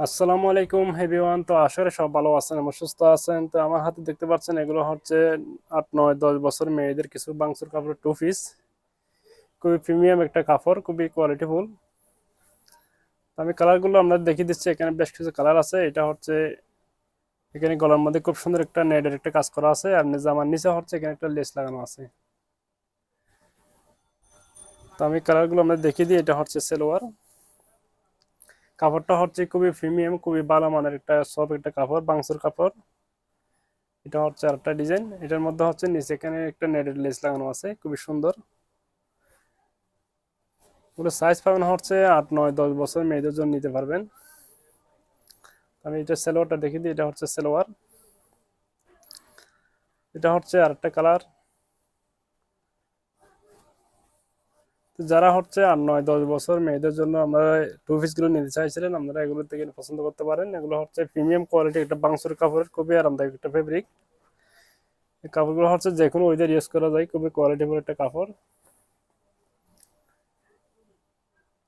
আসসালামু আলাইকুম এভরিওয়ান। তো আসলে সব ভালো আছেন এবং সুস্থ আছেন। তো আমার হাতে দেখতে পাচ্ছেন এগুলো হচ্ছে 8 9 10 বছর মেয়েদের কিছু বাংসুর কাপড় টু পিস। খুবই প্রিমিয়াম একটা কাপড়, খুবই কোয়ালিটিফুল। আমি কালারগুলো আমরা দেখিয়ে দিচ্ছি। এখানে বেশ কিছু কালার আছে। এটা হচ্ছে এখানে গলার মধ্যে খুব সুন্দর একটা নেটের একটা কাজ করা আছে, আর জামার নিচে হচ্ছে এখানে একটা লেস লাগানো আছে। তো আমি কালারগুলো আমরা দেখিয়ে দিই। এটা হচ্ছে সেলোয়ার। কাপড়টা হচ্ছে খুবই প্রিমিয়াম, খুবই ভালো মানের একটা সফট একটা কাপড়, বাংসুর কাপড়। এটা হচ্ছে আরেকটা ডিজাইন। এটার মধ্যে হচ্ছে নিচে এখানে একটা নেটের লেস লাগানো আছে, খুবই সুন্দর। ওগুলো সাইজ পাবেন হচ্ছে 8 9 10 বছর মেয়েদের জন্য নিতে পারবেন। আমি এটা সেলোয়ারটা দেখিয়ে দিই। এটা হচ্ছে সেলোয়ার। এটা হচ্ছে আরেকটা কালার। তো যারা হচ্ছে 8 9 10 বছর মেয়েদের জন্য আমরা টু পিস গুলো নিতে চাইছিলেন, আপনারা এগুলো থেকে পছন্দ করতে পারেন। এগুলো হচ্ছে প্রিমিয়াম কোয়ালিটি একটা বাংসুর কাপড়ের, খুবই আরামদায়ক একটা ফেব্রিক। এই কাপড়গুলো হচ্ছে যে কোনো ওয়েদার ইউজ করা যায়, খুবই কোয়ালিটিফুল একটা কাপড়।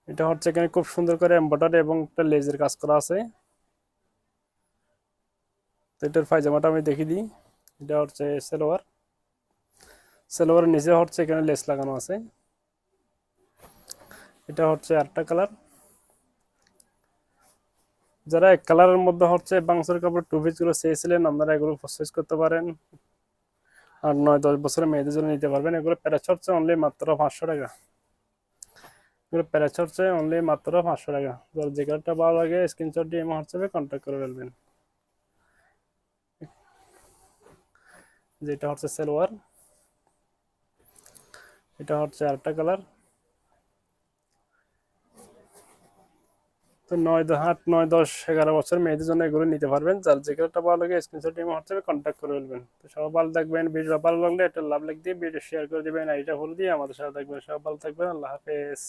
এটা হচ্ছে এখানে খুব সুন্দর করে এমব্রয়ডারি এবং একটা লেজের কাজ করা আছে। তো এটার পায়জামাটা আমি দেখিয়ে দিই। এটা হচ্ছে সেলোয়ার। সেলোয়ারের নিচে হচ্ছে এখানে লেস লাগানো আছে। এটা হচ্ছে আরেকটা কালার। যারা এক কালারের মধ্যে হচ্ছে বাংসুর কাপড় টু পিস গুলো চেয়েছিলেন, আপনারা এগুলো পারচেজ করতে পারেন। আর 9 10 বছরের মেয়েদের জন্য নিতে পারবেন। এগুলো প্রাইস হচ্ছে অনলি মাত্র 500 টাকা। এগুলো প্রাইস হচ্ছে অনলি মাত্র 500 টাকা। যার যে কালারটা ভালো লাগে স্ক্রিনশট দিয়ে আমার হোয়াটসঅ্যাপে কন্ট্যাক্ট করে ফেলবেন। যেটা হচ্ছে সালোয়ার। এটা হচ্ছে আরেকটা কালার। তো 9 8 9 10 11 বছর মেয়েদের জন্য এগুলো নিতে পারবেন। যার যে কালারটা ভালো লাগে স্ক্রিনশট দিয়ে আমার হোয়াটসঅ্যাপে কন্ট্যাক্ট করে ফেলবেন। তো সবাই ভালো থাকবেন। ভিডিও ভালো লাগলে একটা লাভ লাইক দিয়ে ভিডিও শেয়ার করে দিবেন। আর এটা হল দিয়ে আমাদের সাথে থাকবেন। সবাই ভালো থাকবেন। আল্লাহ হাফেজ।